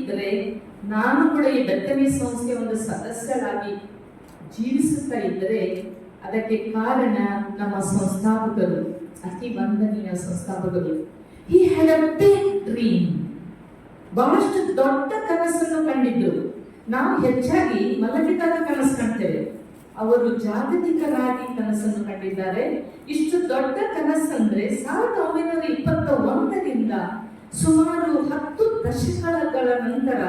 ಇದ್ರೆ ನಾನು ಕೂಡ ಈ ಬೆತ್ತನಿ ಸಂಸ್ಥೆ ಒಂದು ಸದಸ್ಯರಾಗಿ ಜೀವಿಸುತ್ತಾ ಇದ್ದರೆ ಅದಕ್ಕೆ ಕಾರಣ ನಮ್ಮ ಸಂಸ್ಥಾಪಕರು, ಅತಿ ವಂದನೀಯ ಸಂಸ್ಥಾಪಕರು. He had a big dream. ಬಹಳಷ್ಟು ದೊಡ್ಡ ಕನಸನ್ನು ಕಂಡಿದ್ರು. ನಾವು ಹೆಚ್ಚಾಗಿ ಮಲಗಿದಾಗ ಕನಸು ಕಾಣ್ತೇವೆ, ಅವರು ಜಾಗತಿಕರಾಗಿ ಕನಸನ್ನು ಕಂಡಿದ್ದಾರೆ. ಇಷ್ಟು ದೊಡ್ಡ ಕನಸಂದ್ರೆ 1921ರಿಂದ ಸುಮಾರು 10 ದಶಕಗಳ ನಂತರ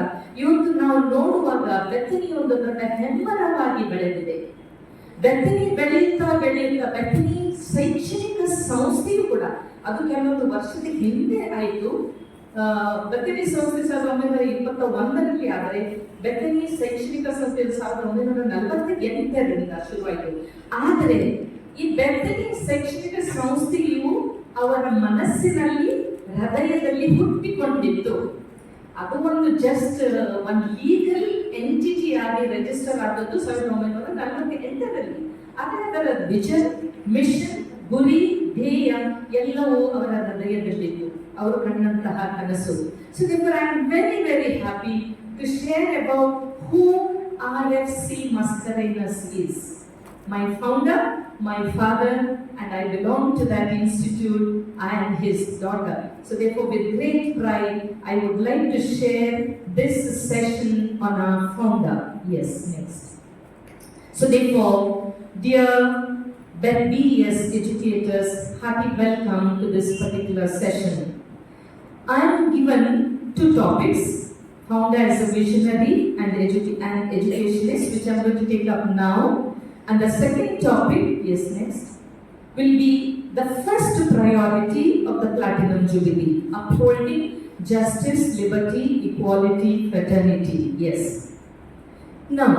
ಇವತ್ತು ನಾವು ನೋಡುವಾಗ ಬೆತ್ತನಿ ಒಂದು ದೊಡ್ಡ ಹೆಮ್ಮರವಾಗಿ ಬೆಳೆದಿದೆ. ಬೆತ್ತನಿ ಬೆಳೆಯುತ್ತಾ ಬೆತ್ತನಿ ಶೈಕ್ಷಣಿಕ ಸಂಸ್ಥೆಯು ಕೂಡ ಅದು ಕೆಲವೊಂದು ವರ್ಷದ ಹಿಂದೆ ಆಯಿತು. ಬೆತ್ತನಿ ಸಂಸ್ಥೆ 1921ರಲ್ಲಿ ಆದರೆ ಬೆತ್ತನಿ ಶೈಕ್ಷಣಿಕ ಸಂಸ್ಥೆ 1948ರಿಂದ ಶುರುವಾಯಿತು. ಆದರೆ ಈ ಬೆತ್ತನಿ ಶೈಕ್ಷಣಿಕ ಸಂಸ್ಥೆಯು ಅವರ ಮನಸ್ಸಿನಲ್ಲಿ, ಹೃದಯದಲ್ಲಿ ಹುಟ್ಟಿಕೊಂಡಿತ್ತು. ಅದು ಒಂದು ಜಸ್ಟ್ ಒಂದು ಲೀಗಲ್ ಎಂಟಿಟಿ ಆಗಿ ರಿಜಿಸ್ಟರ್ ಆದದ್ದು 1948ರಲ್ಲಿ. ಆದರೆ ಅದರ ವಿಷನ್, ಮಿಷನ್, ಗುರಿ, ಧ್ಯೇಯ ಎಲ್ಲವೂ ಅವರ ಹೃದಯದಲ್ಲಿತ್ತು, ಅವರು ಕಂಡಂತಹ ಕನಸು. So therefore I am very very happy to share about who RFC Mascarenhas is. My founder, my father, and I belong to that institute. I am his daughter. So therefore with great pride I would like to share this session on our founder. Yes, next. So therefore, dear BES educators, hearty welcome to this particular session. I am given 2 topics: founder as a visionary and educationist, which I am going to take up now. And the second topic, yes, next, will be the first priority of the Platinum Jubilee: upholding justice, liberty, equality, fraternity. Yes. Now,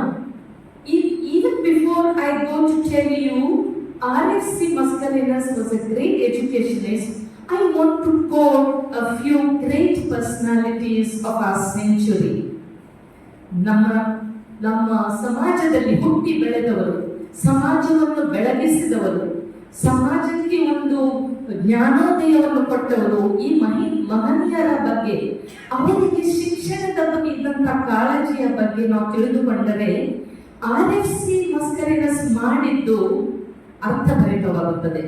even before I go to tell you RFC Mascarenhas was a great educationist, I want to quote a few great personalities of our century. ನಮ್ಮ ಸಮಾಜದಲ್ಲಿ ಹುಟ್ಟಿ ಬೆಳೆದವರು, ಸಮಾಜವನ್ನು ಬೆಳಗಿಸಿದವರು, ಸಮಾಜಕ್ಕೆ ಒಂದು ಜ್ಞಾನೋದಯವನ್ನು ಕೊಟ್ಟವರು, ಈ ಮಹನೀಯರ ಬಗ್ಗೆ, ಅವರಿಗೆ ಶಿಕ್ಷಣದ ಬಗ್ಗೆ ಇದ್ದಂತಹ ಕಾಳಜಿಯ ಬಗ್ಗೆ ನಾವು ತಿಳಿದುಕೊಂಡರೆ RFC Mascarenhas ಮಾಡಿದ್ದು ಅರ್ಥಭರಿತವಾಗುತ್ತದೆ.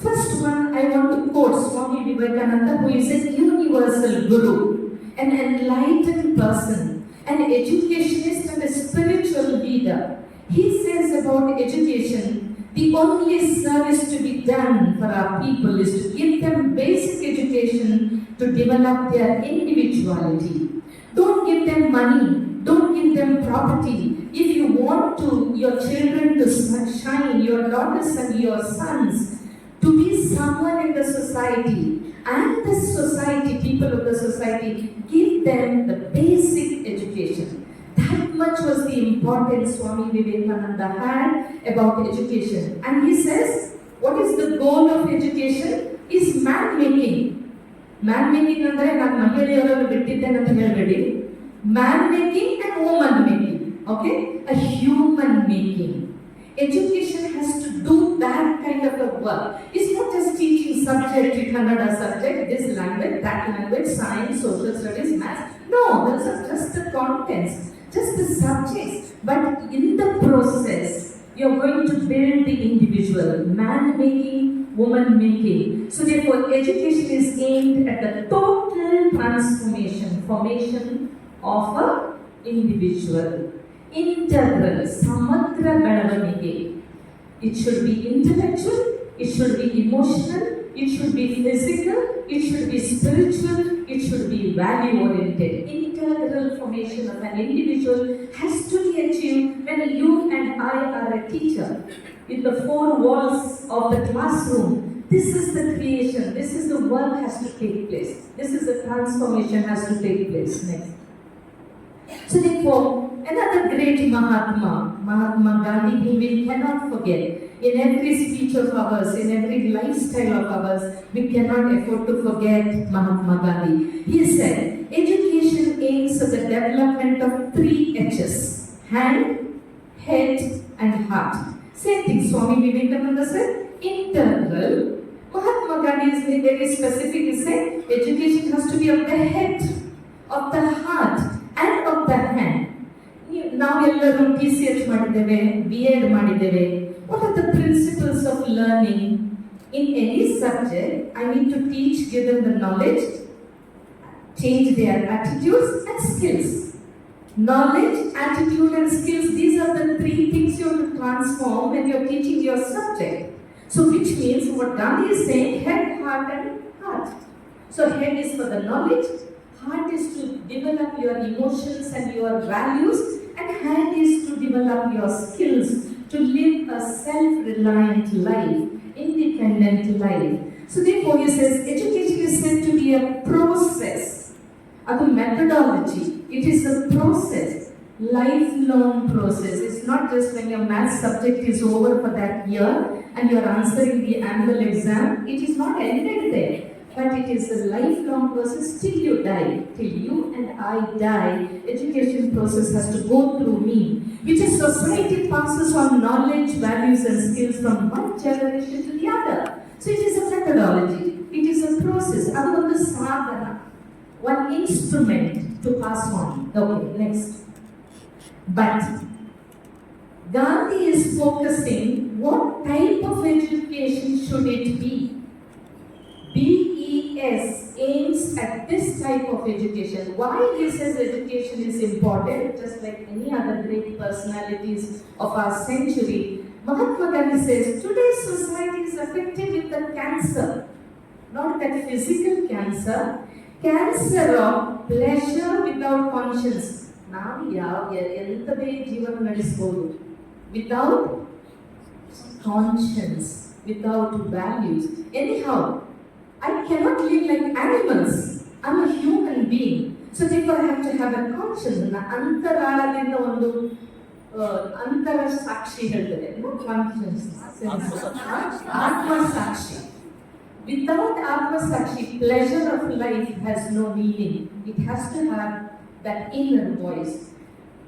First one, I want to quote Swami Vivekananda, who is a universal guru, an enlightened person, an educationist and a spiritual leader. He says about education, the only service to be done for our people is to give them basic education to develop their individuality. Don't give them money, don't give them property. If you want your children to shine, your daughters and your sons to be someone in the society, and the society, people of the society, give them the basic education. That much was the importance Swami Vivekananda had about education. And he says, what is the goal of education? Is man-making. Man-making andre ನಾನು ಮಹಿಳೆಯರನ್ನು ಬಿಟ್ಟಿದ್ದೇನೆ ಅಂತ ಹೇಳಬೇಡಿ. Man-making and woman-making. Okay? A human making. Education has to do that kind of a work. It's not just teaching subject, Kannada subject, this language, that language, science, social studies, maths. No, those are just the contents, just the subjects. But in the process, you're going to build the individual, man-making, woman-making. So therefore, education is aimed at the total formation of an individual. Integral, samagra ಬೆಳವಣಿಗೆ. It should be intellectual, it should be emotional, it should be physical, it should be spiritual, it should be value oriented. Integral formation of an individual has to be achieved when you and I are a teacher. In the 4 walls of the classroom, this is the creation, this is the work has to take place. This is the transformation has to take place. Next. So therefore, another great Mahatma Gandhi, whom we cannot forget. In every speech of ours, in every lifestyle of ours, we cannot afford to forget Mahatma Gandhi. He said, education aims at the development of 3 H's: hand, head, and heart. Same thing Swami Vivekananda said, integral. Mahatma Gandhi is very specific. He said, education has to be of the head of the heart and of the hand. ನಾವೆಲ್ಲರೂ PCH ಮಾಡಿದ್ದೇವೆ, B.Ed ಮಾಡಿದ್ದೇವೆ. What are the principles of learning? In any subject, I need to teach, give them the knowledge, change their attitudes and skills. Knowledge, attitude and skills, these are the three things you have to transform when you are teaching your subject. So which means what Gandhi is saying, head, heart and heart. So head is for the knowledge, heart is to develop your emotions and your values, and hand is to develop your skills to live a self-reliant life, independent life. So therefore he says education is said to be a process, a methodology. It is a process, lifelong process. It's not just when your math subject is over for that year and you are answering the annual exam. It is not ended there. But it is a lifelong process till you die. Till you and I die, education process has to go through me. Which is society passes on knowledge, values and skills from one generation to the other. So it is a methodology. It is a process. Adu ondu sadhana. One instrument to pass on. Okay, next. But Gandhi is focusing what type of education should it be. BES aims at this type of education. Why he says education is important, just like any other great personalities of our century, Mahatma Gandhi says today's society is affected with the cancer, not that physical cancer, cancer of pleasure without conscience. ನಾವು ಎಂಥದೇ ಜೀವನ ನಡೆಸಬಹುದು without conscience, without values. Anyhow, I cannot live like animals. I'm a human being. So therefore I have to have a conscience. ಅಂತರಾಳದಿಂದ ಒಂದು ಅಂತರ ಸಾಕ್ಷಿ ಹೇಳ್ತಾರೆ, conscious, ಆತ್ಮ ಸಾಕ್ಷಿ. Without Atma Sakshi, pleasure of life has no meaning. It has to have that inner voice.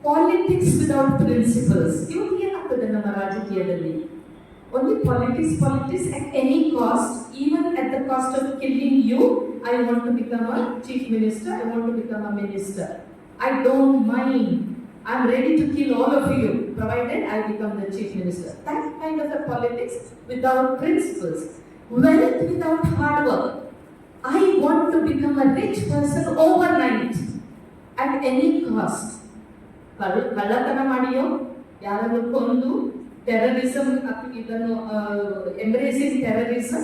Politics without principles. Ivaga ಏನಾಗ್ತದೆ ನಮ್ಮ ರಾಜಕೀಯದಲ್ಲಿ? Only politics at any cost, even at the cost of killing you. I want to become a chief minister, I want to become a minister. I don't mind. I'm ready to kill all of you, provided I become the chief minister. That kind of a politics without principles. Wealth without hard work. I want to become a rich person overnight at any cost. ಕಳ್ಳತನ ಮಾಡಿಯೋ, ಯಾರನ್ನು ಕೊಂದು, terrorism, embracing terrorism,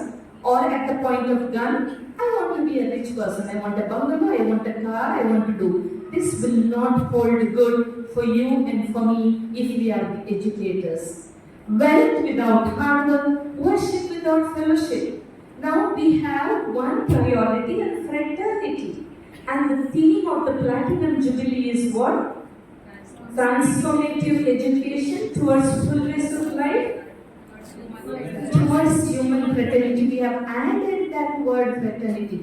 or at the point of gun. I want to be a rich person. I want a bungalow, I want a car, I want to do. This will not hold good for you and for me if we are the educators. Wealth without hard work, worship without fellowship. Now we have one priority and fraternity. And the theme of the Platinum Jubilee is what? Transformative education towards fullness of life, towards human fraternity. We have added that word fraternity.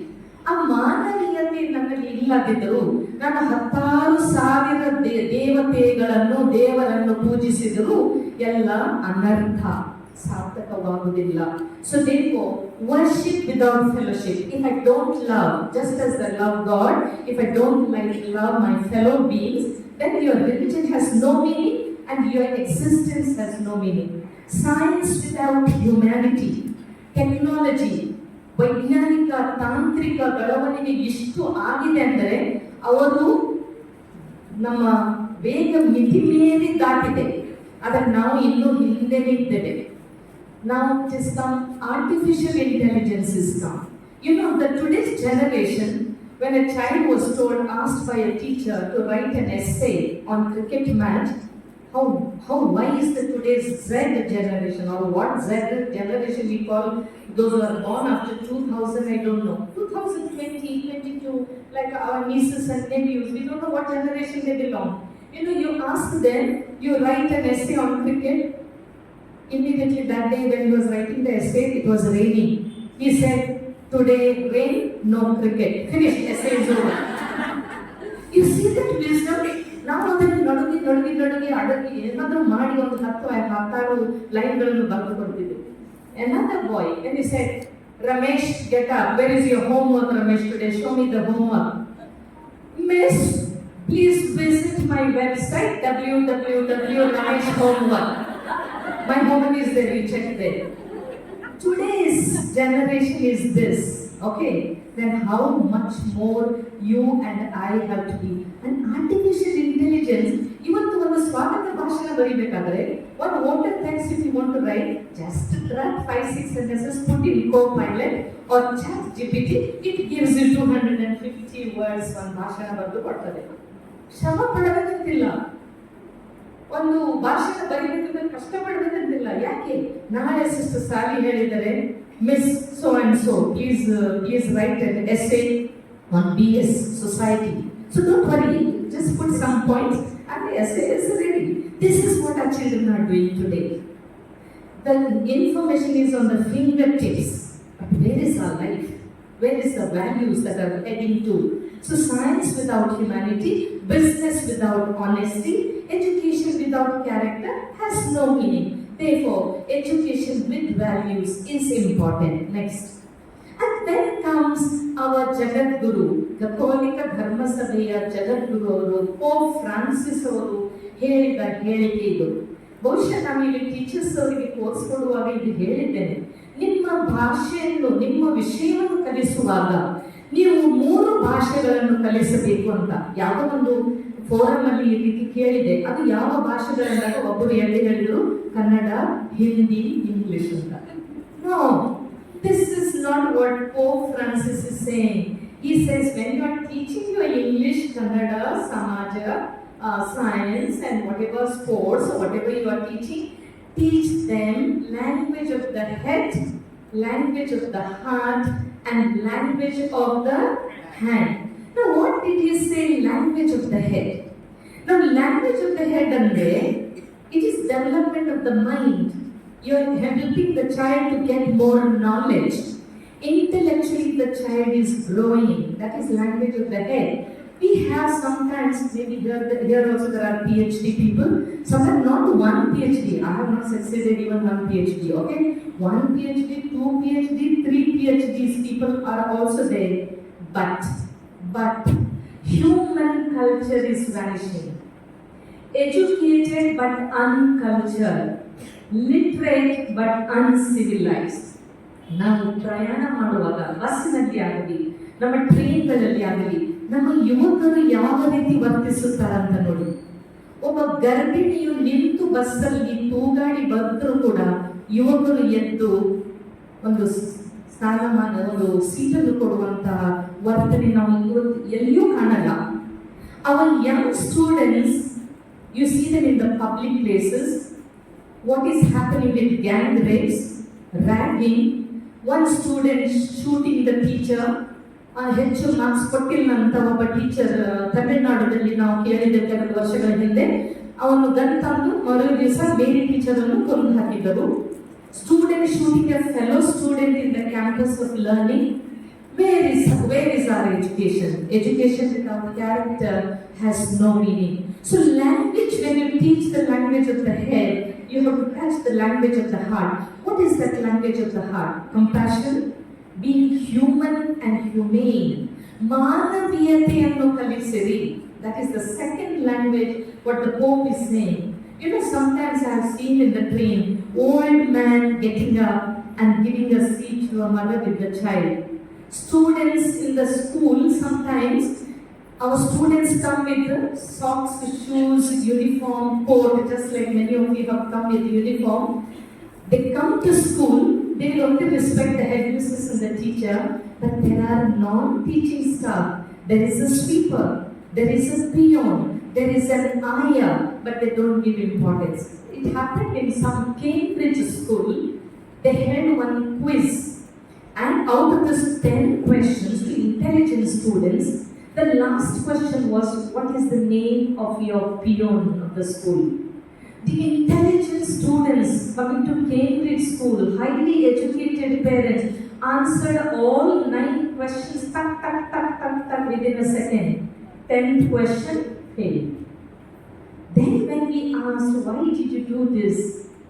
ಆ ಮಾನವೀಯತೆ ನನ್ನಲ್ಲಿ ಇಲ್ಲದಿದ್ದರೂ ನಾನು 10,000 ದೇವರನ್ನು ಪೂಜಿಸಿದರೂ ಎಲ್ಲ ಅನರ್ಥ, ಸಾರ್ಥಕವಾಗುವುದಿಲ್ಲ. So therefore, worship without fellowship. If I don't love, just as I love God, if I don't love my fellow beings, then your religion has no meaning and your existence has no meaning. Science without humanity, technology, ವೈಜ್ಞಾನಿಕ ತಾಂತ್ರಿಕ ಬೆಳವಣಿಗೆ ಇಷ್ಟು ಆಗಿದೆ ಅಂದರೆ ಅವರು ನಮ್ಮ ವೇಗ ಮಿತಿ ಮೀರಿ ದಾಟಿದೆ. ಅದಕ್ಕೆ ನಾವು ಇನ್ನೂ ಹಿಂದೆ ಇದ್ದೇವೆ. Now it is come, artificial intelligence is come. You know that today's generation, when a child was asked by a teacher to write an essay on cricket match, why is the today's Z generation, or what Z generation we call those who are born after 2000, I don't know, 2020, 22, like our nieces and nephews, we don't know what generation they belong. You know, you ask them, you write an essay on cricket. Immediately that day when he was writing the essay, it was raining. He said, today rain, no cricket. Finished, essay is over. You see that wisdom? ನಾವು ಅದನ್ನು ನಡುಗಿ ಅಡಗಿ ಏನಾದರೂ ಮಾಡಿ ಒಂದು 10-16 ಲೈನ್ಗಳನ್ನು ಬರೆದು ಕೊಡ್ತಿದ್ವಿ. Another boy, and he said, Ramesh, get up. Where is your homework, Ramesh, today? Show me the homework. Miss, please visit my website www.rameshhomework. My homework is there, you check there. Today's generation is this, okay? Then how much more you and I have to be. And artificial intelligence, ಇವತ್ತು ಒಂದು ಸ್ವಾಗತ ಭಾಷಣ ಬರೀಬೇಕಾದ್ರೆ ಒಂದು water text if you want to write, just write 5-6 sentences, put in Copilot or Chat GPT, it gives you 250 words ಒಂದು ಭಾಷಣ ಬರೆದು ಕೊಡ್ತದೆ. ಶ್ರಮ ಪಡಬೇಕಂತಿಲ್ಲ, ಒಂದು ಭಾಷಣ ಬರೀಬೇಕಂದ್ರೆ ಕಷ್ಟಪಡಬೇಕಂತಿಲ್ಲ. ಯಾಕೆ? ನಾಳೆ ಸಿಸ್ಟರ್ ಸಾಲಿ ಹೇಳಿದರೆ, miss so and so please right an essay on BES society. So don't worry, just put some points and the essay is ready. This is what our children are doing today. The information is on the fingertips. But where is our life? Where is the values that are heading to? So science without humanity, business without honesty, education without character has no meaning. Therefore, education with values is important. Next. And then comes our Jagat Guru, Katholika Dharma Sabheya Jagat Guru, Pope Francis ಅವರು ಹೇಳಿದ ಹೇಳಿಕೆ ಇದು. ಬಹುಶಃ ನಾನು ಇಲ್ಲಿ teachers ಅವರಿಗೆ course ಕೊಡುವಾಗ ಇದು ಹೇಳಿದ್ದೇನೆ. ನಿಮ್ಮ ಭಾಷೆಯನ್ನು, ನಿಮ್ಮ ವಿಷಯವನ್ನು ಕಲಿಸುವಾಗ ನೀವು 3 ಭಾಷೆಗಳನ್ನು ಕಲಿಸಬೇಕು ಅಂತ. ಯಾವುದೋ ಒಂದು ಫೋರಮ್ ಅಲ್ಲಿ ಈ ರೀತಿ ಕೇಳಿದೆ, ಅದು ಯಾವ ಭಾಷೆಗಳಂದಾಗ ಒಬ್ಬರು ಹೇಳಿದರು ಕನ್ನಡ, ಹಿಂದಿ, ಇಂಗ್ಲಿಷ್ ಅಂತ. No, this is not what Pope Francis is saying. He says when you are teaching your English, Kannada, Samaja, science and whatever sports or whatever you are teaching, teach them language of the head, language of the heart and language of the hand. Now what did he say language of the head? Now language of the head andre, it is development of the mind. You are helping the child to get more knowledge. Intellectually the child is growing. That is language of the head. We have sometimes, maybe here also there are PhD people, sometimes not one PhD. I have not succeeded even one PhD, okay? 1 PhD, 2 PhD, 3 PhDs people are also there. But human culture is vanishing. Educated but uncultured. Literate but uncivilized. ನಾವು ಪ್ರಯಾಣ ಮಾಡುವಾಗ ಬಸ್ಸಿನಲ್ಲಿ ಆಗಲಿ, ನಮ್ಮ ಟ್ರೈನ್ಗಳಲ್ಲಿ ಆಗಲಿ, ನಮ್ಮ ಯುವಕರು ಯಾವ ರೀತಿ ವರ್ತಿಸುತ್ತಾರಂತ ನೋಡಿ. ಒಬ್ಬ ಗರ್ಭಿಣಿಯು ನಿಂತು ಬಸ್ಸಲ್ಲಿ ತೂಗಾಡಿ ಬಂದರೂ ಕೂಡ ಯುವಕರು ಎದ್ದು ಒಂದು ಸ್ಥಾನಮಾನ, ಒಂದು ಸೀಟನ್ನು ಕೊಡುವಂತಹ ವರ್ತನೆ ನಾವು ಇವತ್ತು ಎಲ್ಲಿಯೂ ಕಾಣಲ್ಲ. Our young students, you see them in the public places. What is happening with gang rapes, ragging, one student shooting the teacher, ಹೆಚ್ಚು ಮಾರ್ಕ್ಸ್ ಕೊಟ್ಟಿಲ್ಲ ಅಂತ ಒಬ್ಬ ಟೀಚರ್ ತಮಿಳುನಾಡಿನಲ್ಲಿ ನಾವು ಕೇಳಿದ್ದೆ ಕೆಲವು ವರ್ಷಗಳ ಹಿಂದೆ. ಅವನು ಗನ್ ತಂದು ಮರು ದಿವಸ ಬೇರೆ ಟೀಚರ್ ಅನ್ನು ಕೊಂದು ಹಾಕಿದ್ದರು. Student shooting A fellow student in the campus of learning. Where is our education? Education without character has no meaning. So language, when you teach the language of the head, you have to touch the language of the heart. What is that language of the heart? Compassion, being human and humane. Manaviyateyannu kalisiri. That is the second language what the Pope is saying. You know, sometimes I have seen in the train, old man getting up and giving a seat to a mother with the child. Students in the school, sometimes our students come with socks, shoes, uniform, coat, just like many of you have come with uniform. They come to school, they will only respect the headmistress and the teacher, but there are non-teaching staff. There is a sweeper, there is a peon, there is an ayah, but they don't give importance. It happened in some Cambridge school. They held one quiz. And out of this 10 questions to intelligent students, the last question was, what is the name of your peon of the school? The intelligent students coming to Cambridge school, highly educated parents, answered all 9 questions within a second. 10th question, failed. Then when we asked, why did you do this?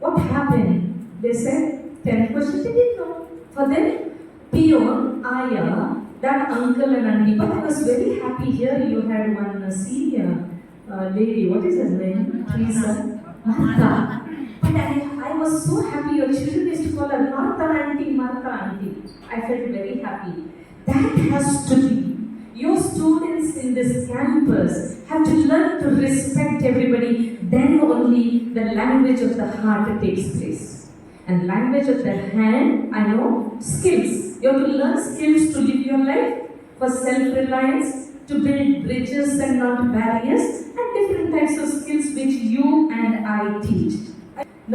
What happened? They said, 10th question, they didn't know. For them, peon, ayah, that uncle and auntie, but I was very happy here you had one senior lady, what is her name? Teresa? Martha. But I was so happy. Your children used to call her Martha auntie, Martha auntie. I felt very happy. That has to be. Your students in this campus have to learn to respect everybody. Then only the language of the heart takes place. And language of the hand, I know, skills. You have to learn skills to live your life, for self-reliance, to build bridges and not barriers, and different types of skills which you and I teach.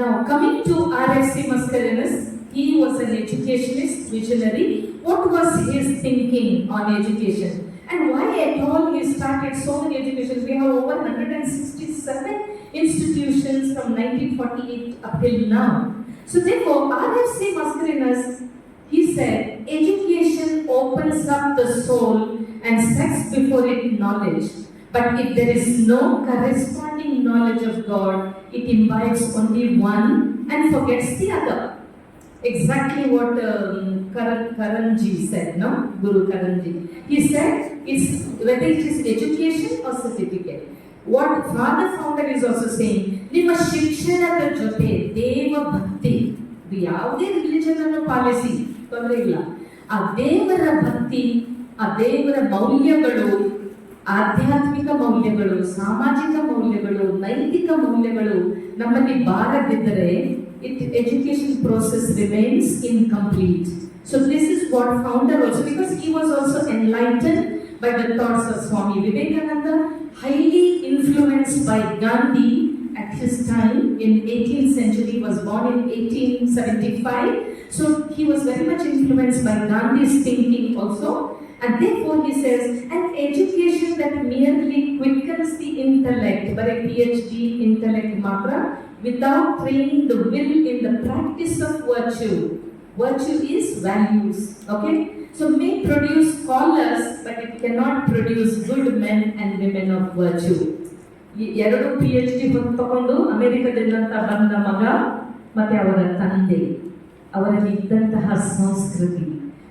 Now, coming to RFC Mascarenhas, he was an educationist, visionary. What was his thinking on education? And why at all he started so many educations? We have over 167 institutions from 1948 up till now. So therefore, RFC Mascarenhas, he said, education opens up the soul and sets before it knowledge. But if there is no corresponding knowledge of God, it imbibes only one and forgets the other. Exactly what Karanji said, no? Guru Karanji. He said, it's whether it is education or certificate. What Father Founder is also saying, Nima Shikshanada Jote, Deva Bhakti. ಯಾವುದೇ religion ಅನ್ನು policy ತೊಂದರೆ ಇಲ್ಲ. ಆ ದೇವರ ಭಕ್ತಿ, ಆ ದೇವರ ಮೌಲ್ಯಗಳು, ಆಧ್ಯಾತ್ಮಿಕ ಮೌಲ್ಯಗಳು, ಸಾಮಾಜಿಕ ಮೌಲ್ಯಗಳು, ನೈತಿಕ ಮೌಲ್ಯಗಳು ನಮ್ಮಲ್ಲಿ ಬಾರದಿದ್ದರೆ education process remains incomplete. So this is what founder also, because he was also enlightened by the thoughts of Swami Vivekananda, highly influenced by Gandhi at his time in 18th century, was born in 1875. So he was very much influenced by Gandhi's thinking also. And therefore he says, an education that merely quickens the intellect, by a PhD intellect matra, without training the will in the practice of virtue. Virtue is values, okay? So may produce scholars, but it cannot produce good men and women of virtue. ಎರಡು PhD ತಗೊಂಡು ಅಮೆರಿಕದಿಂದ ಬಂದ ಮಗ ಮತ್ತೆ ಅವರ ತಂದೆ, ಅವರಲ್ಲಿ ಇದ್ದಂತಹ ಸಂಸ್ಕೃತಿ.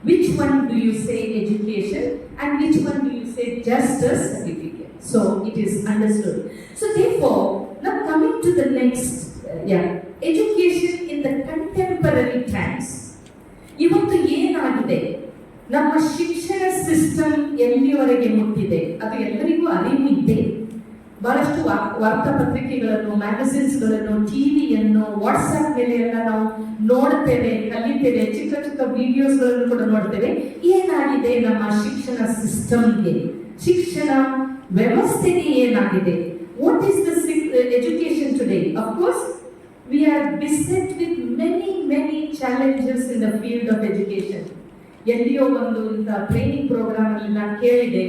Which one do you say education and which one do you say just a certificate? So it is understood. So therefore, now coming to the next, education in the contemporary times. ಇವತ್ತು ಏನಾಗಿದೆ, ನಮ್ಮ ಶಿಕ್ಷಣ system ಎಲ್ಲಿವರೆಗೆ ಮುಟ್ಟಿದೆ ಅದು ಎಲ್ಲರಿಗೂ ಅರಿವು ಇದೆ. ಬಹಳಷ್ಟು ವಾರ್ತಾಪತ್ರಿಕೆಗಳನ್ನು, ಮ್ಯಾಗಝಿನ್ಸ್ಗಳನ್ನು, ಟಿವಿಯನ್ನು, ವಾಟ್ಸ್ಆಪ್ ಮೇಲೆ ಎಲ್ಲ ನಾವು ನೋಡ್ತೇವೆ, ಕಲಿತೇವೆ, ಚಿಕ್ಕ ಚಿಕ್ಕ ವಿಡಿಯೋಸ್ಗಳನ್ನು ಕೂಡ ನೋಡ್ತೇವೆ. ಏನಾಗಿದೆ ನಮ್ಮ ಶಿಕ್ಷಣ ಸಿಸ್ಟಮ್ಗೆ, ಶಿಕ್ಷಣ ವ್ಯವಸ್ಥೆಗೆ ಏನಾಗಿದೆ? What is the education today? Of course we are beset with many challenges in the field of education. ಎಲ್ಲಿಯೋ ಒಂದು ಇಂಥ ಟ್ರೈನಿಂಗ್ ಪ್ರೋಗ್ರಾಮ್ ಅಲ್ಲಿ ನಾನು ಕೇಳಿದೆ,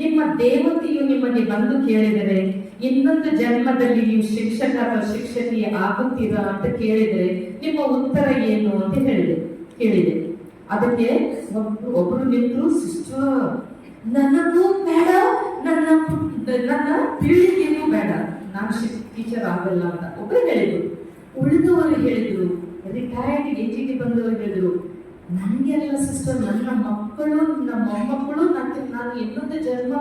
ನಿಮ್ಮ ದೇವತೆಯು ನಿಮಗೆ ಬಂದು ಕೇಳಿದರೆ ಇನ್ನೊಂದು ಜನ್ಮದಲ್ಲಿ ನೀವು ಶಿಕ್ಷಕ ಅಥವಾ ಶಿಕ್ಷಕಿ ಆಗುತ್ತೀರಾ ಅಂತ ಕೇಳಿದರೆ ನಿಮ್ಮ ಉತ್ತರ ಏನು ಅಂತ ಕೇಳಿದೆ. ಅದಕ್ಕೆ ಒಬ್ರು ನಿಂತರು, ಸಿಸ್ಟರ್ ನನಗೂ ಬೇಡ, ನನ್ನ ಪೀಳಿಗೆಗೂ ಬೇಡ, ನಾನು ಟೀಚರ್ ಆಗಲ್ಲ ಅಂತ ಒಬ್ಬರು ಹೇಳಿದ್ರು. ಉಳಿದವರು ಹೇಳಿದ್ರು, ರಿಟೈರ್ಡ್ ATT ಬಂದವರು ಹೇಳಿದ್ರು, ನನಗೆಲ್ಲ ಸಿಸ್ಟರ್, ನನ್ನ ಮಕ್ಕಳು, ನಮ್ಮ ಮೊಮ್ಮಕ್ಕಳು, ನಾನು ಇನ್ನೊಂದು ಜನ್ಮ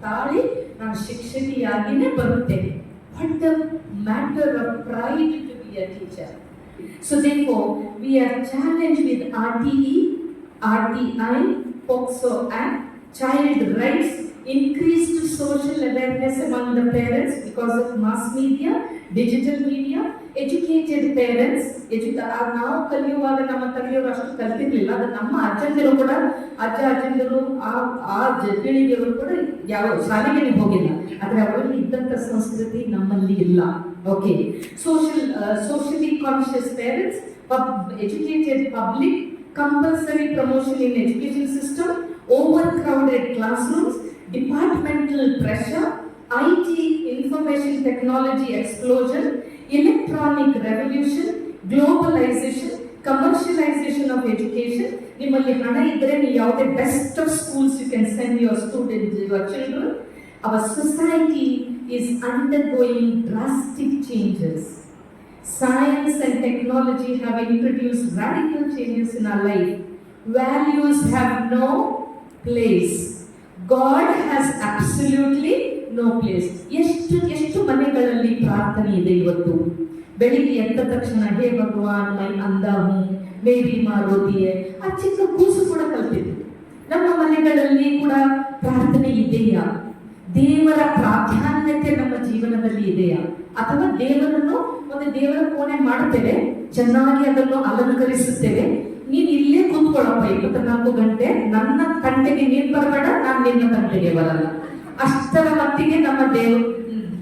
ತಾಳಿ ನಾನು ಶಿಕ್ಷಕಿಯಾಗಿನೇ ಬರುತ್ತೇನೆ. What the matter of pride to be a teacher. So therefore, we are challenged with RTE, RTI, POCSO Act, child rights, increased social awareness among the parents because of mass media, digital media, educated parents. ನಾವು ಕಲಿಯುವಾಗ ನಮ್ಮ ತಂದೆಯವರು ಅಷ್ಟು ಕಲ್ತಿರ್ಲಿಲ್ಲ, ಅದು ನಮ್ಮ ಅಜ್ಜಂದಿರು ಕೂಡ, ಅಜ್ಜಂದಿರು ಆ ಪೀಳಿಗೆಯವರು ಕೂಡ ಯಾವ ಶಾಲೆಗೆ ಹೋಗಿಲ್ಲ, ಆದರೆ ಅವರಲ್ಲಿ ಇದ್ದಂಥ ಸಂಸ್ಕೃತಿ ನಮ್ಮಲ್ಲಿ ಇಲ್ಲ. Okay, socially conscious parents, educated public, compulsory promotion in education system, overcrowded classrooms, departmental pressure, IT, information technology explosion, electronic revolution, globalization, commercialization of education. ನಿಮ್ಮಲ್ಲಿ ಹಣ ಇದ್ದರೆ ನೀವು ಯಾವುದೇ best of schools you can send your students, your children. Our society is undergoing drastic changes. Science and technology have introduced radical changes in our life. Values have no place. God has absolutely no place. ಎಷ್ಟು ಎಷ್ಟು ಮನೆಗಳಲ್ಲಿ ಪ್ರಾರ್ಥನೆ ಇದೆ ಇವತ್ತು. ಬೆಳಿಗ್ಗೆ ಎದ್ದ ತಕ್ಷಣ ಹೇ ಭಗವಾನ್ ಮೈ ಅಂದಾ ಹೂಂ ಮೇರಿ ಮಾರೋದಿಯೇ, ಆ ಚಿಕ್ಕ ಕೂಸು ಕೂಡ ಕಲ್ತಿದೆ. ನಮ್ಮ ಮನೆಗಳಲ್ಲಿ ಕೂಡ ಪ್ರಾರ್ಥನೆ ಇದೆಯಾ? ದೇವರ ಪ್ರಾಧಾನ್ಯತೆ ನಮ್ಮ ಜೀವನದಲ್ಲಿ ಇದೆಯಾ? ಅಥವಾ ದೇವರನ್ನು ಒಂದು ದೇವರ ಕೋಣೆ ಮಾಡ್ತೇವೆ, ಚೆನ್ನಾಗಿ ಅದನ್ನು ಅಲಂಕರಿಸುತ್ತೇವೆ, ನೀನ್ ಇಲ್ಲೇ ಕೂತ್ಕೊಳ್ಳಪ್ಪ 24 ಗಂಟೆ, ನನ್ನ ಕಂಟೆಗೆ ನೀನ್ ಬರಬೇಡ, ನಾನು ನಿನ್ನ ಕಂಟೆಗೆ ಬರಲ್ಲ, ಅಷ್ಟರ ಮಟ್ಟಿಗೆ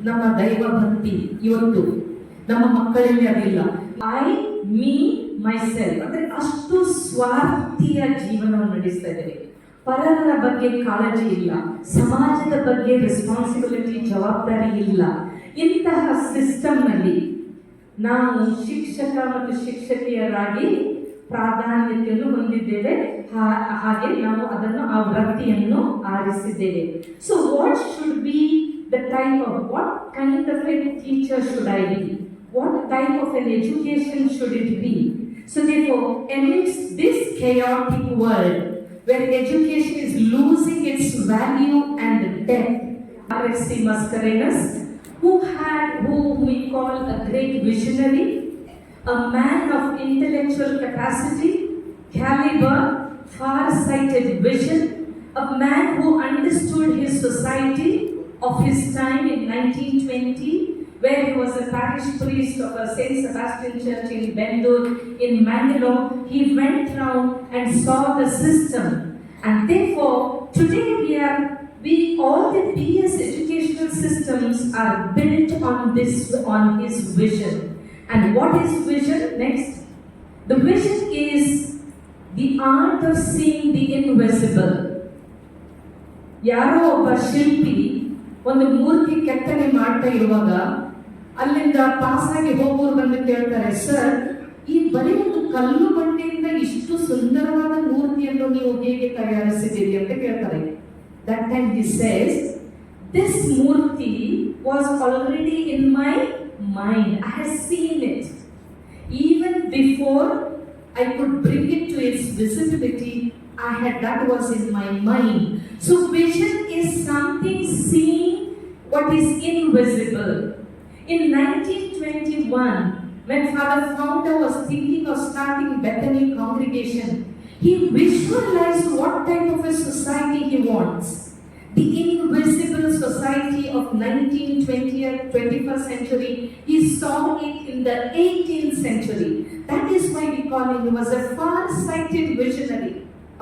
ನಮ್ಮ ದೈವ ಭಕ್ತಿ ಇವತ್ತು ನಮ್ಮ ಮಕ್ಕಳಲ್ಲಿ ಅದಿಲ್ಲ. ಐ ಮೀ ಮೈಸೆಲ್ಫ್ ಅಂದ್ರೆ ಅಷ್ಟು ಸ್ವಾರ್ಥೀಯ ಜೀವನವನ್ನು ನಡೆಸ್ತಾ ಇದ್ದೇವೆ. ಪರರ ಬಗ್ಗೆ ಕಾಳಜಿ ಇಲ್ಲ, ಸಮಾಜದ ಬಗ್ಗೆ ರೆಸ್ಪಾನ್ಸಿಬಿಲಿಟಿ ಜವಾಬ್ದಾರಿ ಇಲ್ಲ. ಇಂತಹ ಸಿಸ್ಟಮ್ನಲ್ಲಿ ನಾವು ಶಿಕ್ಷಕ ಮತ್ತು ಶಿಕ್ಷಕಿಯರಾಗಿ ಪ್ರಾಧಾನ್ಯತೆಯನ್ನು ಹೊಂದಿದ್ದೇವೆ. ಹಾಗೆ ನಾವು ಅದನ್ನು ಆ ವೃತ್ತಿಯನ್ನು ಆರಿಸಿದ್ದೇವೆ. So what should be the type of what kind of a teacher should I be? What type of an education should it be? So therefore, amidst this chaotic world where education is losing its value and depth, RSC Mascarenhas, who we call a great visionary, a man of intellectual capacity, caliber, far-sighted vision, a man who understood his society of his time in 1920, where he was a parish priest of a St. Sebastian Church in Bendur in Mangalore. He went round and saw the system, and therefore today all the BES educational systems are built on his vision. And what is vision? Next, the vision is the art of seeing the invisible. ಯಾರೋ ಒಬ್ಬ ಶಿಲ್ಪಿ ಒಂದು ಮೂರ್ತಿ ಕೆತ್ತನೆ ಮಾಡ್ತಾ ಇರುವಾಗ ಅಲ್ಲಿಂದ ಪಾಸಾಗಿ ಹೋಗೋರು ಬಂದು ಕೇಳ್ತಾರೆ, ಸರ್ ಈ ಬರೀ ಒಂದು ಕಲ್ಲು ಬಂಡೆಯಿಂದ ಇಷ್ಟು ಸುಂದರವಾದ ಮೂರ್ತಿಯನ್ನು ನೀವು ಹೇಗೆ ತಯಾರಿಸಿದ್ದೀರಿ ಅಂತ ಕೇಳ್ತಾರೆ. That time he says, this murti was already in my mind. I had seen it even before I could bring it to its visibility. That was in my mind. So vision is something seeing what is invisible. In 1921, when Father Founder was thinking of starting Bethany congregation, he visualized what type of a society he wants. The invisible society of 19th, 20th, 21st century. He saw it in the 18th century. That is why we call him. He was a far-sighted visionary.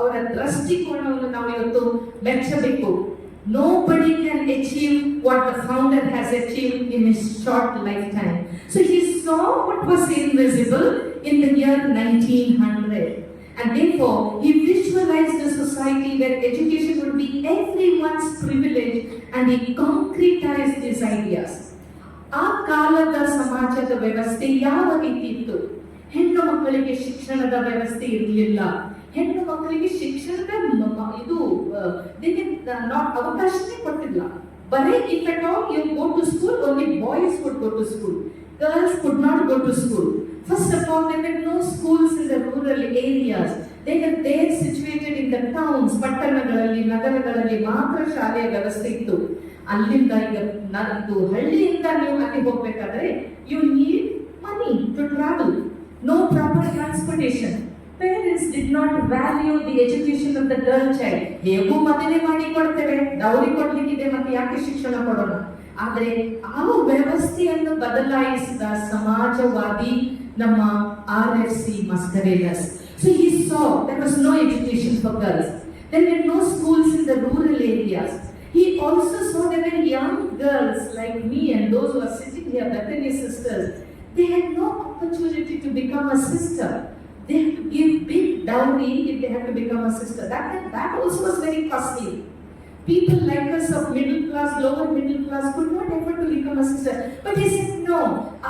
ಅವರ ದೃಷ್ಟಿಕೋನವನ್ನು ನಾವು ಇವತ್ತು ಮೆಚ್ಚಬೇಕು. Nobody can achieve what the founder has achieved in his short lifetime. So he saw what was invisible in the year 1900. And therefore, he visualized a society where education would be everyone's privilege, and he concretized his ideas. ಆ ಕಾಲದ ಸಮಾಜದ ವ್ಯವಸ್ಥೆ ಯಾವ ರೀತಿ ಇತ್ತು? ಹೆಣ್ಣು ಮಕ್ಕಳಿಗೆ ಶಿಕ್ಷಣದ ವ್ಯವಸ್ಥೆ ಇರಲಿಲ್ಲ. ಹೆಣ್ಣು ಮಕ್ಕಳಿಗೆ ಶಿಕ್ಷಣದ ಅವಕಾಶನೇ ಕೊಟ್ಟಿಲ್ಲ. ಬರೀ if at all you go to school, only boys could go to school. Girls could not go to school. First of all, there were no schools in the rural areas. They were there situated in the towns. ಪಟ್ಟಣಗಳಲ್ಲಿ ನಗರಗಳಲ್ಲಿ ಮಾತ್ರ ಶಾಲೆಯ ವ್ಯವಸ್ಥೆ ಇತ್ತು. ಅಲ್ಲಿಂದ ಈಗ ಹಳ್ಳಿಯಿಂದ ನೀವು ಅಲ್ಲಿ ಹೋಗ್ಬೇಕಾದ್ರೆ you need money to travel. No proper transportation. Parents did not value the education of the girl child. ಹೇಗೂ ಮದುವೆ ಮಾಡಿ ಕೊಡ್ತೇವೆ, ದೌರಿ ಕೊಡ್ಲಿಕ್ಕಿದೆ, ಮತ್ತೆ ಯಾಕೆ ಶಿಕ್ಷಣ ಕೊಡೋಣ? ಆದರೆ ಆ ವ್ಯವಸ್ಥೆಯನ್ನು ಬದಲಾಯಿಸಿದ ಸಮಾಜವಾದಿ ನಮ್ಮ RSC Mascarenhas. So he saw there was no education for girls. There were no schools in the rural areas. He also saw there were young girls like me and those who are sitting here, Bethany sisters. They had no opportunity to become a sister. They have to give big dowry if they have to become a sister. That also was very costly. People like us of middle class, lower middle class could not afford to become a sister. But he said, no,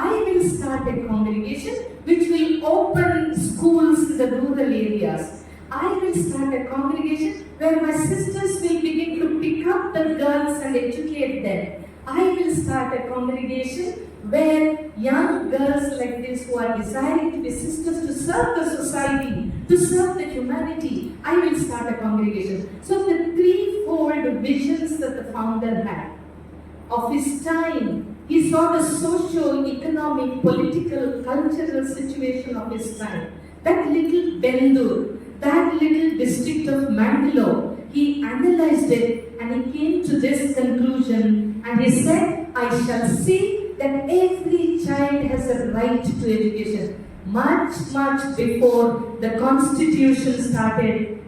I will start a congregation which will open schools in the rural areas. I will start a congregation where my sisters will begin to pick up the girls and educate them. I will start a congregation where young girls like this who are desiring to be sisters to serve the society, to serve the humanity, I will start a congregation. So the three threefold visions that the founder had. Of his time, he saw the socio-economic, political, cultural situation of his time. That little Bendur, that little district of Mangalore, he analyzed it and he came to this conclusion and he said, I shall see that every child has a right to education. Much before the Constitution started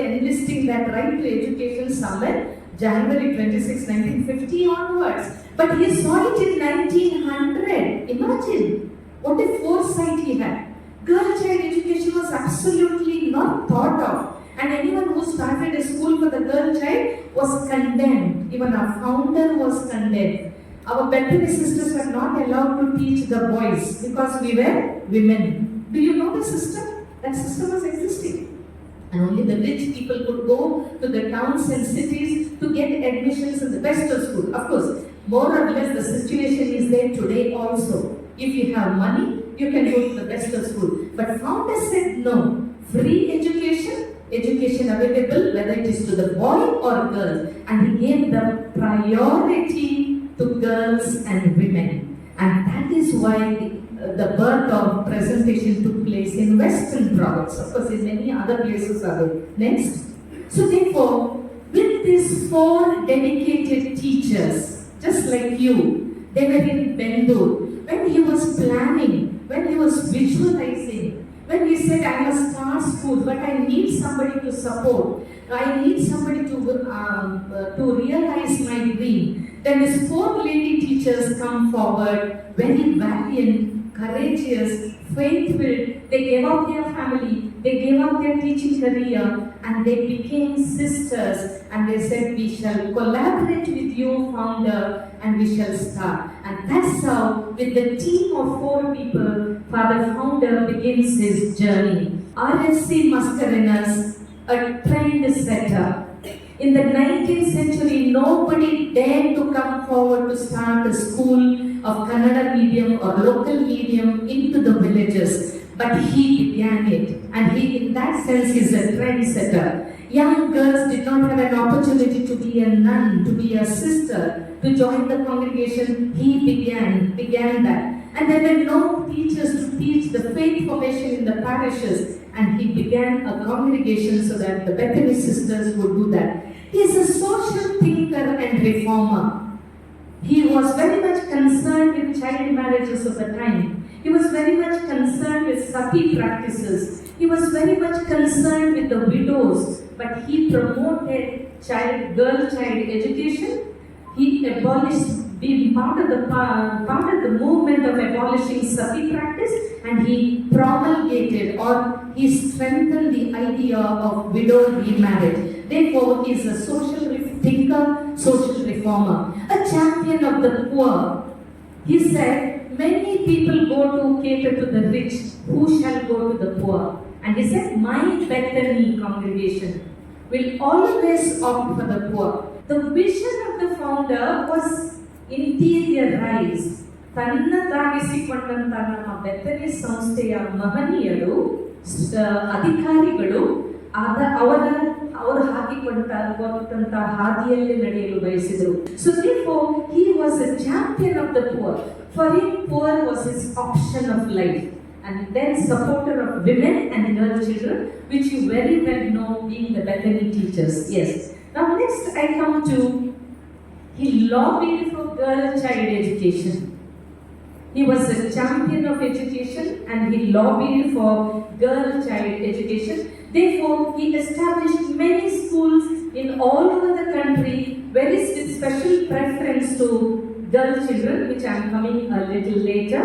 enlisting that right to education somewhere January 26, 1950 onwards. But he saw it in 1900. Imagine what a foresight he had. Girl child education was absolutely not thought of. And anyone who started a school for the girl child was condemned. Even our founder was condemned. Our Bethany sisters were not allowed to teach the boys because we were women. Do you know the system? That system was existing. And only the rich people could go to the towns and cities to get admissions in the best of school. Of course, more or less the situation is there today also. If you have money, you can go to the best of school. But founders said no. Free education available, whether it is to the boy or girl. And he gave the priority to girls and women. And that is why the birth of presentation took place in Western province. Of course, in many other places are there. Next. So therefore, with these 4 dedicated teachers, just like you, they were in Bendur. When he was planning, when he was visualizing, when he said, I must start school, but I need somebody to support. I need somebody to realize my dream. Then his 4 lady teachers come forward, very valiant, courageous, faith-filled. They gave up their family, they gave up their teaching career, and they became sisters. And they said, we shall collaborate with you, founder, and we shall start. And that's how, with the team of 4 people, Father Founder begins his journey. RFC Mascarenhas, a trained setter. In the 19th century, nobody dared to come forward to start a school of Kannada medium or local medium into the villages. But he began it, and he, in that sense, is a trendsetter. Young girls did not have an opportunity to be a nun, to be a sister, to join the congregation. He began that. And there were no teachers to teach the faith formation in the parishes. And he began a congregation so that the Bethany sisters would do that. He is a social thinker and reformer. He was very much concerned with child marriages of the time. He was very much concerned with sati practices. He was very much concerned with the widows. But he promoted girl child education. He abolished, being part of the movement of abolishing sati practice, and he promulgated or he strengthened the idea of widow remarriage. Therefore, he is a social thinker, social reformer, a champion of the poor. He said, many people go to cater to the rich, who shall go to the poor? And he said, my Bethany congregation will always opt for the poor. The vision of the founder was interiorize. ತನ್ನದಾಗಿಸಿಕೊಂಡಂತ ನಮ್ಮ ಬೆತ್ತನಿ ಸಂಸ್ಥೆಯ ಮಹನೀಯರು ಅಧಿಕಾರಿಗಳು ಅವರು ಹಾಕಿಕೊಂಡಂತ ಹಾದಿಯಲ್ಲಿ ನಡೆಯಲು ಬಯಸಿದರು. So therefore he was a champion of the poor. For him, poor was his option of life. And then supporter of women and girl children, which you very well know being the Bethany teachers. Yes. Now next I come to, he lobbied for girl child education. He was a champion of education and he lobbied for girl child education. Therefore, he established many schools in all over the country, with special preference to girl children, which I am coming a little later.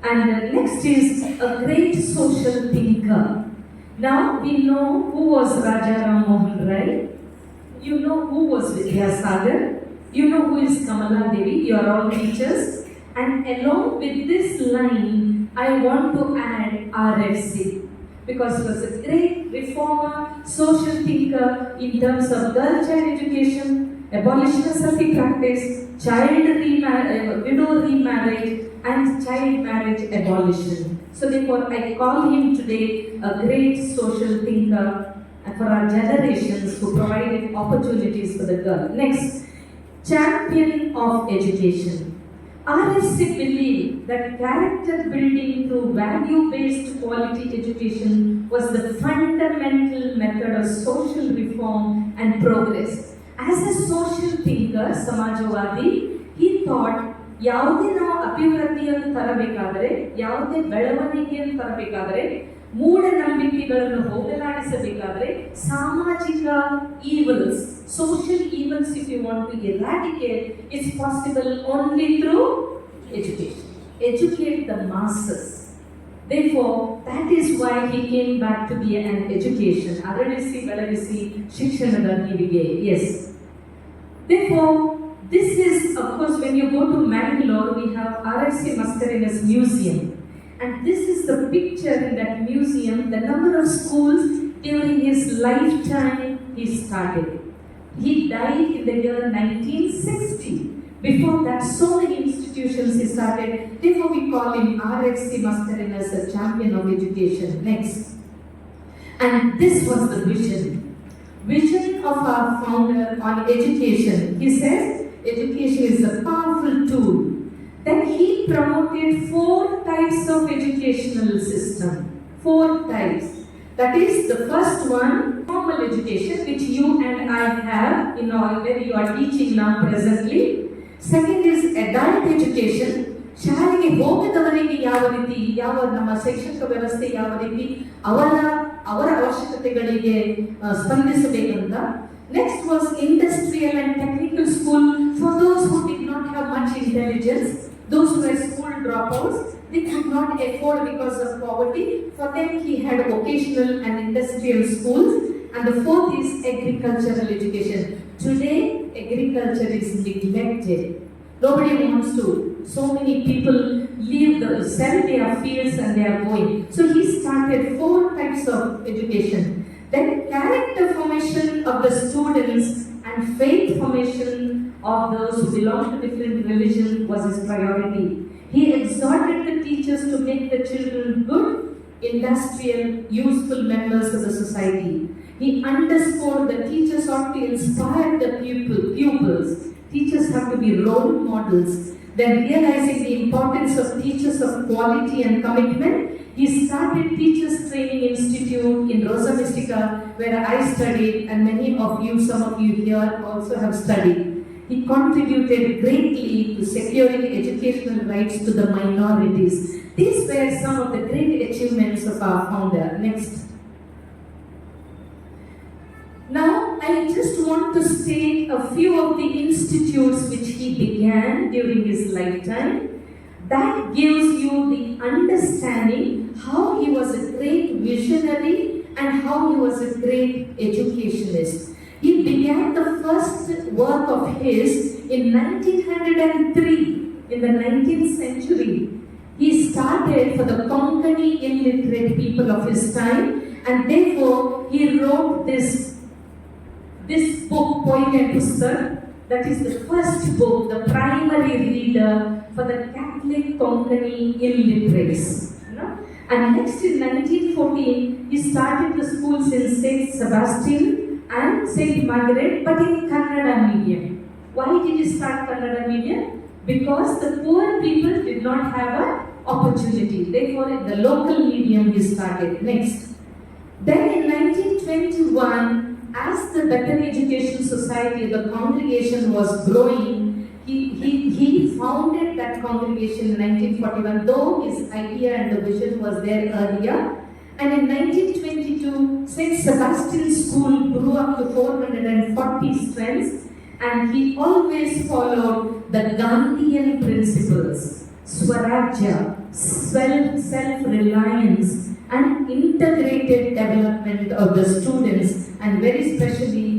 And next is a great social thinker. Now we know who was Raja Ram Mohan Rai. You know who was Vidyasagar. You know who is Kamala Devi. You are all teachers. And along with this line, I want to add RFC. Because he was a great reformer, social thinker in terms of girl child education, abolition of sati practice, widow remarriage, and child marriage abolition. So therefore, I call him today a great social thinker and for our generations who provided opportunities for the girl. Next, champion of education. RSC believed that character building through value-based quality education was the fundamental method of social reform and progress. As a social thinker, Samajwadi, he thought ಯಾವುದೇ ನಾವು ಅಭಿವೃದ್ಧಿಯನ್ನು ತರಬೇಕಾದರೆ, ಯಾವುದೇ ಬೆಳವಣಿಗೆಯನ್ನು ತರಬೇಕಾದರೆ, ಮೂಢನಂಬಿಕೆಗಳನ್ನು ಹೋಗಲಾಡಿಸಬೇಕಾದರೆ, ಸಾಮಾಜಿಕ ಈವಲ್ಸ್, social evils, if you want to eradicate, is possible only through education. Educate the masses. Therefore, that is why he came back to be an education. Aradisi, Beladisi, Shikshanada Nivige. Yes. Therefore, this is, of course, when you go to Mangalore, we have RSC Mascarenhas Museum. And this is the picture in that museum, the number of schools during his lifetime he started. He died in the year 1960. Before that, so many institutions he started. Therefore, we call him RSC Mascarenhas, a champion of education. Next. And this was the vision of our founder on education. He says, education is a powerful tool. Then he promoted 4 types of educational system. 4 types. That is, the first one, formal education, which you and I have in all where you are teaching now presently. Second is adult education. ಶಾಲೆಗೆ ಹೋಗದವರಿಗೆ ಯಾವ ರೀತಿ, ಯಾವ ನಮ್ಮ ಶೈಕ್ಷಣಿಕ ವ್ಯವಸ್ಥೆ ಯಾವ ರೀತಿ ಅವರ ಅವಶ್ಯಕತೆಗಳಿಗೆ ಸ್ಪಂದಿಸಬೇಕಂತ. Next was industrial and technical school for those who did not have much intelligence, those who were school dropouts, they could not afford because of poverty. For them he had vocational and industrial schools. And the fourth is agricultural education. Today agriculture is neglected. Nobody wants to. So many people sell their fields and they are going. So he started 4 types of education. Then character formation of the students and faith formation of those who belong to different religions was his priority. He exhorted the teachers to make the children good, industrial, useful members of the society. He underscored that teachers ought to inspire the pupils. Teachers have to be role models. Then, realizing the importance of teachers of quality and commitment, he started Teachers Training Institute in Rosa Mystica, where I studied, and many of you, some of you here also have studied. He contributed greatly to securing educational rights to the minorities. These were some of the great achievements of our founder. Next. Now, I just want to state a few of the institutes which he began during his lifetime. That gives you the understanding how he was a great visionary and how he was a great educationist. He began the first work of his in 1903, in the 19th century. He started for the Konkani illiterate people of his time, and therefore he wrote this book, Poine Pustak, that is the first book, the primary reader for the Catholic Konkani illiterates. And next in 1914, he started the schools in St. Sebastian and St. Margaret, but in Kannada medium. Why did he start Kannada medium? Because the poor people did not have an opportunity. Therefore, in the local medium he started. Next. Then in 1921, as the Better Education Society, the congregation was growing, he founded that congregation in 1941, though his idea and the vision was there earlier. And in 1922, St. Sebastian School grew up to 440 strengths, and he always followed the Gandhian principles, Swarajya, self-reliance, and integrated development of the students, and very specially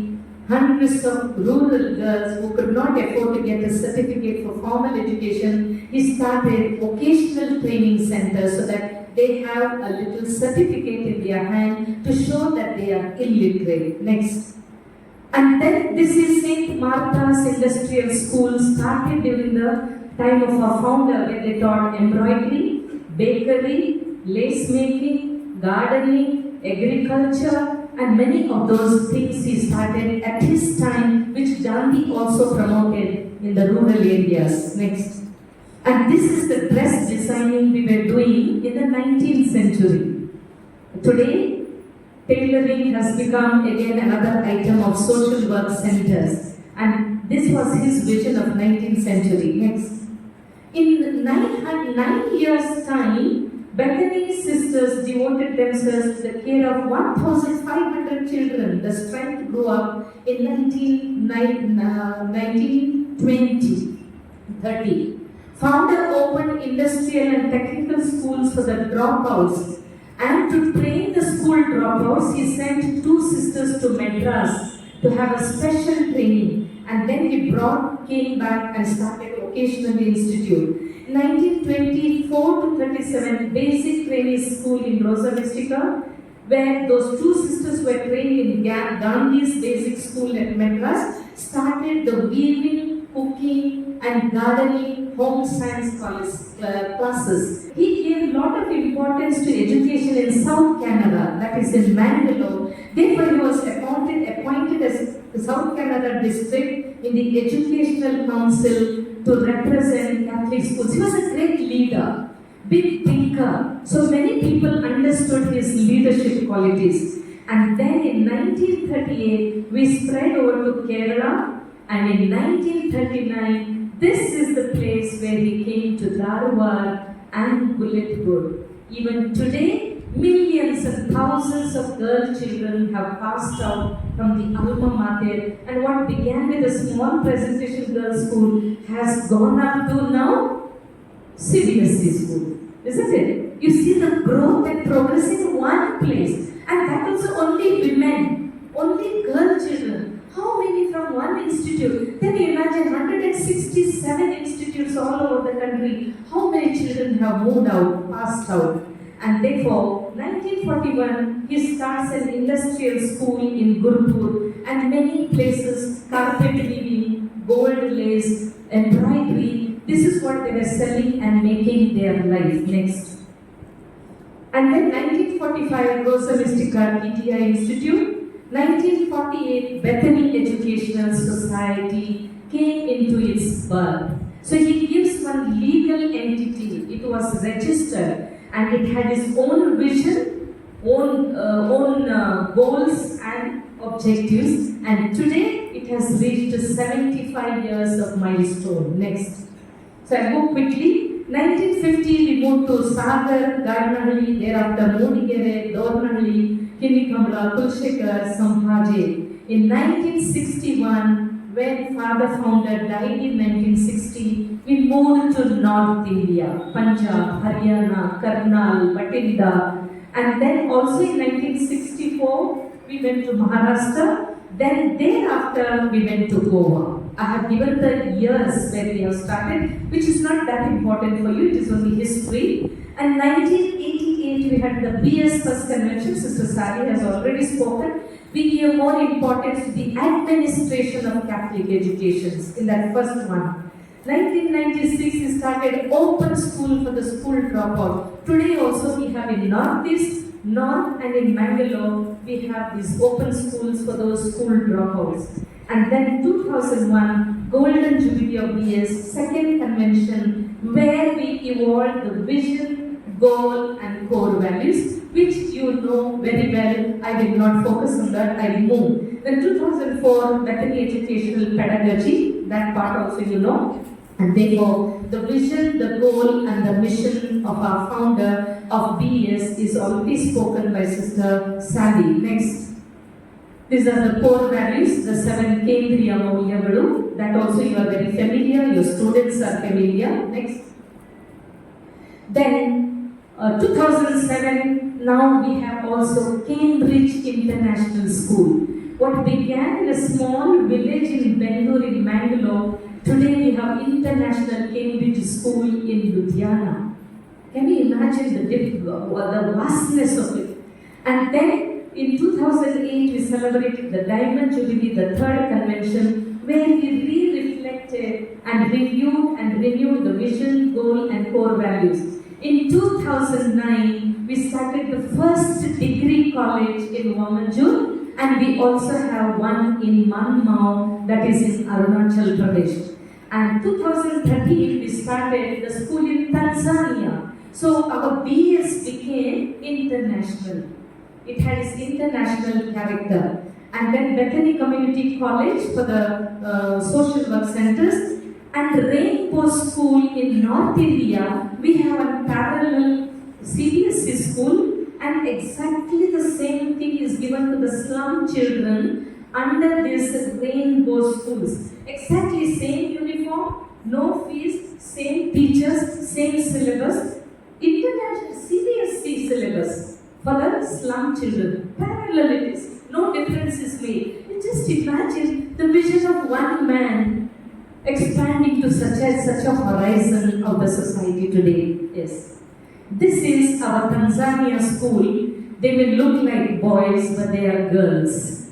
hundreds of rural girls who could not afford to get a certificate for formal education. He started vocational training centers so that they have a little certificate in their hand to show that they are illiterate. Next. And then this is St. Martha's Industrial School, started during the time of our founder, where they taught embroidery, bakery, lace making, gardening, agriculture, and many of those things he started at his time, which Gandhi also promoted in the rural areas. Next. And this is the dress designing we were doing in the 19th century. Today, tailoring has become again another item of social work centers. And this was his vision of 19th century. Next. In 9 years' time, Bethany's sisters devoted themselves to the care of 1,500 children. The strength grew up in 1920-30. Founder opened industrial and technical schools for the dropouts. And to train the school dropouts, he sent 2 sisters to Madras to have a special training. And then he came back and started Educationist Institute. 1924 to 37, basic training school in Rosa Mystica, where those 2 sisters were trained in Gandhi's basic school at Madras, started the weaving, cooking and gardening home science classes. He gave a lot of importance to education in South Canada, that is in Mangalore. Therefore, he was appointed as the South Canada district in the Educational Council to represent Catholic schools. He was a great leader, big thinker. So many people understood his leadership qualities. And then in 1938, we spread over to Kerala. And in 1939, this is the place where he came to Dharwad and Bulletproof. Even today, millions and thousands of girl children have passed out from the alma mater, and what began with a small presentation girls school has gone up to now CBSE school, isn't it? You see the growth and progress in one place, and that also only women, only girl children. How many from one institute? Then you imagine 167 institutes all over the country. How many children have moved out, passed out? And therefore, 1941, he starts an industrial school in Gurupur, and many places, carpet weaving, gold lace, embroidery. This is what they were selling and making their life. Next. And then 1945, Rosa Mystica PTI Institute. 1948, Bethany Educational Society came into its birth. So he gives one legal entity. It was registered and it had its own vision, own goals and objectives. And today it has reached 75 years of milestone. Next. So I go quickly. 1950 we moved to Sagar, Garnahalli, thereafter Modigere, Dornahalli, Kinnikamala, Kulshekar, Samhaje. In 1961, when Father Founder died in 1960, we moved to North India, Punjab, Haryana, Karnal, Batinda, and then also in 1964, we went to Maharashtra. Then thereafter, we went to Goa. I have given the years where we have started, which is not that important for you, it is only history. And 1988, we had the BES first convention. Sister Sally has already spoken. We gave more importance to the administration of Catholic educations in that first one. 1996, we started open school for the school dropout. Today also we have in Northeast, North and in Mangalore, we have these open schools for those school dropouts. And then 2001, Golden Jubilee of BES, second convention, where we evolved the vision, goal and core values, which you know very well. I will not focus on that, I will move. Then 2004, Bethany Educational Pedagogy, that part also you know. And therefore, the vision, the goal and the mission of our founder of BES is already spoken by Sister Sally. Next. These are the core values, the 7 Kendriya Maulyavalu. That also you are very familiar, your students are familiar. Next. Then, 2007, now we have also Cambridge International School. What began in a small village in Bangalore in Mangalore, today we have International Cambridge School in Ludhiana. Can you imagine the vastness of it? And then in 2008 we celebrated the Diamond Jubilee, the third convention, where we re-reflected and reviewed the vision, goal and core values. In 2009 we started the first degree college in Wammanjur, and we also have one in Manmau, that is in Arunachal Pradesh. And 2013 we started the school in Tanzania. So our BES became international. It had its international character. And then Bethany Community College for the social work centers, and Rainbow School in North India. We have a parallel CBSE school, and exactly the same thing is given to the slum children under this Rainbow schools. Exactly same uniform, no fees, same teachers, same syllabus, international CBSE syllabus for the slum children. Parallel it is, no difference is made. You just imagine the vision of one man expanding to such a horizon of the society today. Yes. This is our Tanzania school. They will look like boys, but they are girls.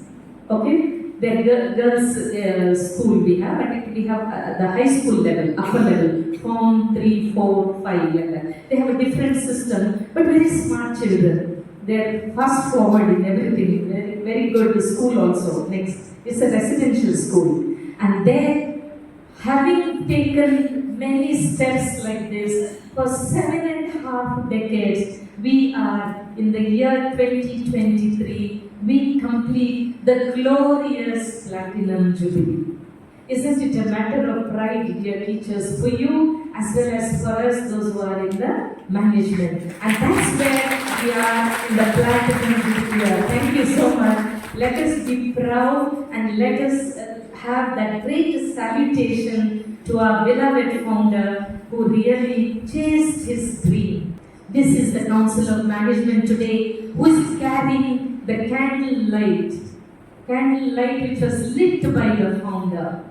Okay? They're girls' school we have, but we have the high school level, upper level, form 3, 4, 5, like that. They have a different system, but very smart children. They're fast forward in everything. Very, very good school also. Next, it's a residential school. And there, having taken many steps like this for 7.5 decades, we are in the year 2023, we complete the glorious Platinum Jubilee. Isn't it a matter of pride, dear teachers, for you as well as for us, those who are in the management? And that's where we are in the Platinum Jubilee. Thank you so much. Let us be proud and let us have that great salutation to our beloved founder who really chased his dream. This is the Council of Management today who is carrying the candlelight which was lit by the founder.